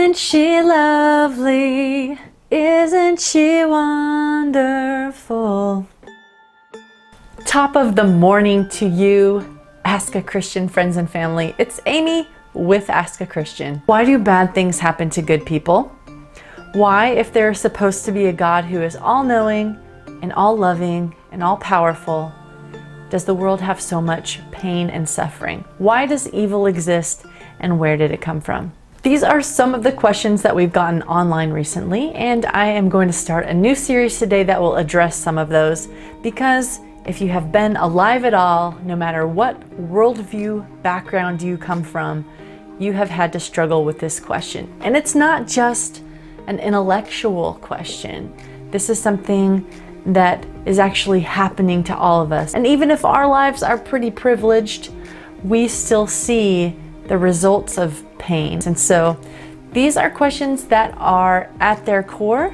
Isn't she lovely? Isn't she wonderful? Top of the morning to you, Ask a Christian friends and family. It's Amy with Ask a Christian. Why do bad things happen to good people? Why, if there's supposed to be a God who is all-knowing and all-loving and all-powerful, does the world have so much pain and suffering? Why does evil exist and where did it come from? These are some of the questions that we've gotten online recently, and I am going to start a new series today that will address some of those, because if you have been alive at all, no matter what worldview background you come from, you have had to struggle with this question. And it's not just an intellectual question. This is something that is actually happening to all of us. And even if our lives are pretty privileged, we still see the results of pain. And so these are questions that are at their core,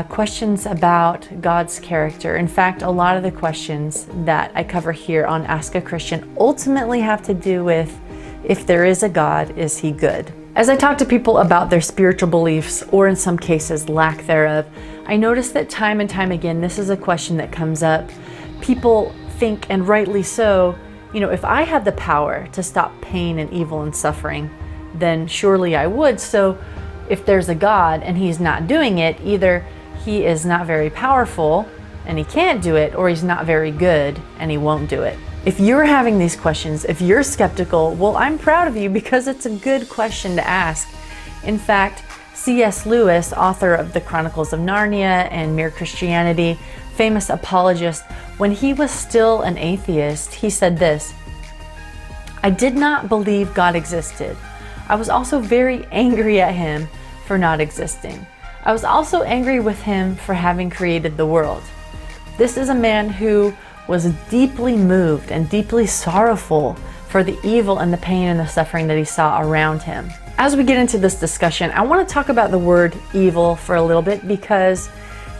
questions about God's character. In fact, a lot of the questions that I cover here on Ask a Christian ultimately have to do with, if there is a God, is he good? As I talk to people about their spiritual beliefs, or in some cases lack thereof, I notice that time and time again, this is a question that comes up. People think, and rightly so, if I had the power to stop pain and evil and suffering, then surely I would. So if there's a God and he's not doing it, either he is not very powerful and he can't do it, or he's not very good and he won't do it. If you're having these questions, if you're skeptical, well, I'm proud of you, because it's a good question to ask. In fact, C.S. Lewis, author of the Chronicles of Narnia and Mere Christianity, famous apologist, when he was still an atheist, he said this: "I did not believe God existed. I was also very angry at him for not existing. I was also angry with him for having created the world." This is a man who was deeply moved and deeply sorrowful for the evil and the pain and the suffering that he saw around him. As we get into this discussion, I want to talk about the word evil for a little bit, because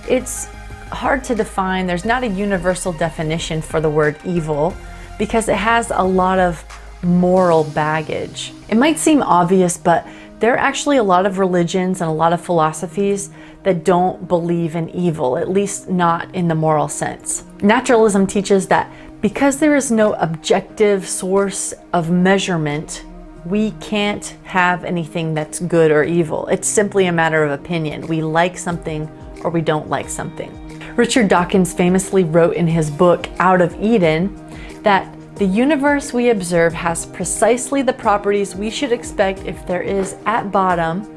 it's hard to define. There's not a universal definition for the word evil, because it has a lot of moral baggage. It might seem obvious, but there are actually a lot of religions and a lot of philosophies that don't believe in evil, at least not in the moral sense. Naturalism teaches that because there is no objective source of measurement, we can't have anything that's good or evil. It's simply a matter of opinion. We like something or we don't like something. Richard Dawkins famously wrote in his book, Out of Eden, that the universe we observe has precisely the properties we should expect if there is, at bottom,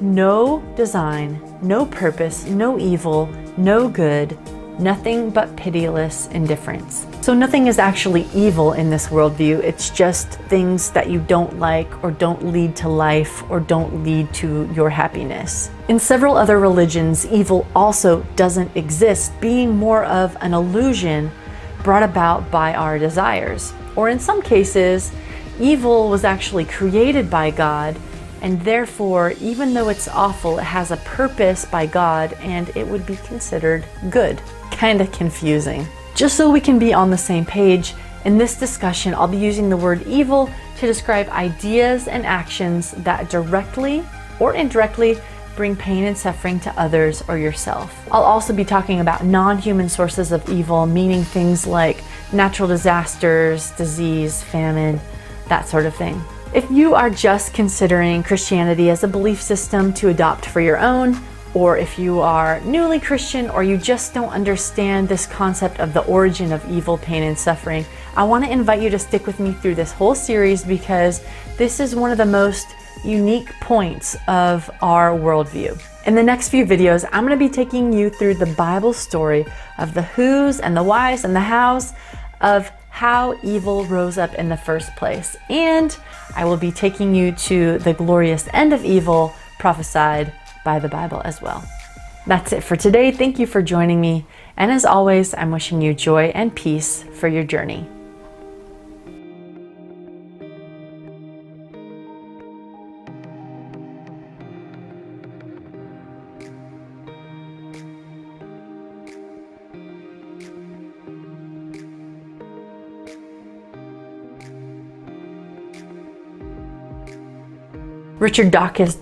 no design, no purpose, no evil, no good, nothing but pitiless indifference. So nothing is actually evil in this worldview. It's just things that you don't like, or don't lead to life, or don't lead to your happiness. In several other religions, evil also doesn't exist, being more of an illusion brought about by our desires. Or in some cases, evil was actually created by God, and therefore, even though it's awful, it has a purpose by God, and it would be considered good. Kind of confusing. Just so we can be on the same page, in this discussion, I'll be using the word evil to describe ideas and actions that directly or indirectly bring pain and suffering to others or yourself. I'll also be talking about non-human sources of evil, meaning things like natural disasters, disease, famine, that sort of thing. If you are just considering Christianity as a belief system to adopt for your own, or if you are newly Christian, or you just don't understand this concept of the origin of evil, pain, and suffering, I want to invite you to stick with me through this whole series, because this is one of the most unique points of our worldview. In the next few videos, I'm going to be taking you through the Bible story of the who's and the why's and the how's of how evil rose up in the first place. And I will be taking you to the glorious end of evil prophesied by the Bible as well. That's it for today. Thank you for joining me. And as always, I'm wishing you joy and peace for your journey. Richard Dawkins